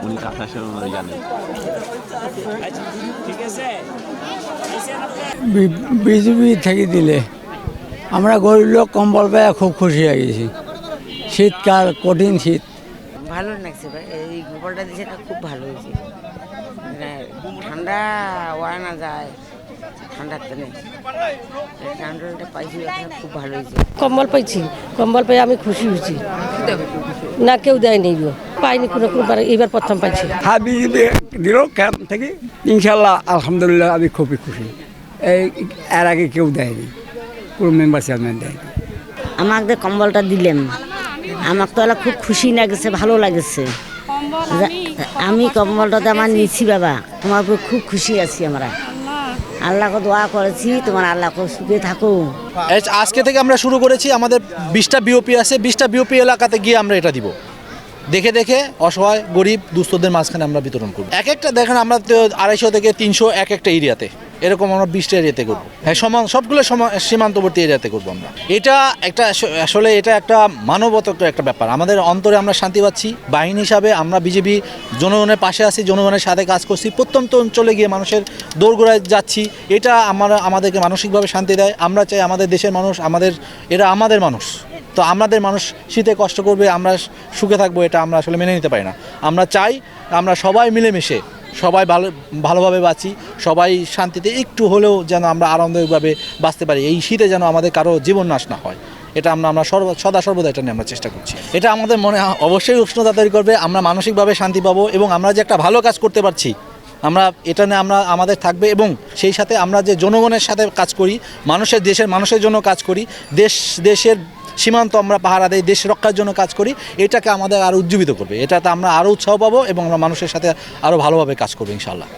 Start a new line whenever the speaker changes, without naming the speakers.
উনি কাছে আসেন উনি জানেন।
বিজেপি থেকে দিলে আমরা গরিব লোক কম্বল পেয়ে খুব খুশি হয়ে গেছি। শীতকাল, কঠিন শীত।
ভালো লাগছে ভাই, এই গোপালটা দিয়েছে এটা খুব ভালো হয়েছে। মানে ঠান্ডা ওয়া না যায়, ঠান্ডার তো নেই, ঠান্ডাটা পাইছি, এটা খুব ভালো হয়েছে।
কম্বল পাইছি, কম্বল পেয়ে আমি খুশি হয়েছি। না কেউ দেয়নি, পাইনি কোনো এইবার প্রথম পাইছি।
হ্যাঁ, বিজেপি দিল ক্যাম্প থেকে, ইনশাল্লাহ আলহামদুলিল্লাহ আমি খুবই খুশি। এর আগে কেউ দেয়নি, কোনো মেম্বার চেয়ারম্যান দেয়নি।
আমাকে কম্বলটা দিলেন, আমাকে তো খুব খুশি লাগছে, ভালো লাগছে। আমি কম্বলটাতে আমার নিচ্ছি বাবা, তোমার উপর খুব খুশি আছি আমরা। আল্লাহকে দোয়া করেছি, তোমার আল্লাহকে সুখে থাকো।
আজকে থেকে আমরা শুরু করেছি, আমাদের 20টা বিওপি আছে, 20টা বিওপি এলাকাতে গিয়ে আমরা এটা দিব। দেখে দেখে অসহায় গরিব দুস্থদের মাঝখানে আমরা বিতরণ করব। এক একটা দেখেন আমরা 250 থেকে 300 এক একটা এরিয়াতে, এরকম আমরা 20টা এরিয়াতে করবো। হ্যাঁ, সবগুলো সীমান্তবর্তী এরিয়াতে করবো আমরা। এটা একটা আসলে এটা একটা মানবতার একটা ব্যাপার। আমাদের অন্তরে আমরা শান্তি পাচ্ছি। বাহিনী হিসাবে আমরা বিজেপি জনগণের পাশে আছি, জনগণের সাথে কাজ করছি, প্রত্যন্ত অঞ্চলে গিয়ে মানুষের দোরগোড়ায় যাচ্ছি। এটা আমাদেরকে মানসিকভাবে শান্তি দেয়। আমরা চাই আমাদের দেশের মানুষ, এরা আমাদের মানুষ, তো আমাদের মানুষ শীতে কষ্ট করবে, আমরা সুখে থাকবো, এটা আমরা আসলে মেনে নিতে পারি না। আমরা চাই আমরা সবাই মিলেমিশে সবাই ভালোভাবে বাঁচি, সবাই শান্তিতে একটু হলেও যেন আমরা আনন্দভাবে বাঁচতে পারি। এই শীতে যেন আমাদের কারো জীবন নাশ না হয়, এটা আমরা সদা সর্বদা এটা নিয়ে আমরা চেষ্টা করছি। এটা আমাদের মনে অবশ্যই উষ্ণতা তৈরি করবে, আমরা মানসিকভাবে শান্তি পাবো এবং আমরা যে একটা ভালো কাজ করতে পারছি, আমরা এটা নিয়ে আমাদের থাকবে। এবং সেই সাথে আমরা যে জনগণের সাথে কাজ করি, দেশের মানুষের জন্য কাজ করি, দেশের সীমান্ত আমরা পাহারা দেই, দেশ রক্ষার জন্য কাজ করি, এটাকে আমাদের আরও উজ্জীবিত করবে। এটাতে আমরা আরও উৎসাহ পাবো এবং আমরা মানুষের সাথে আরও ভালোভাবে কাজ করবো ইনশাআল্লাহ।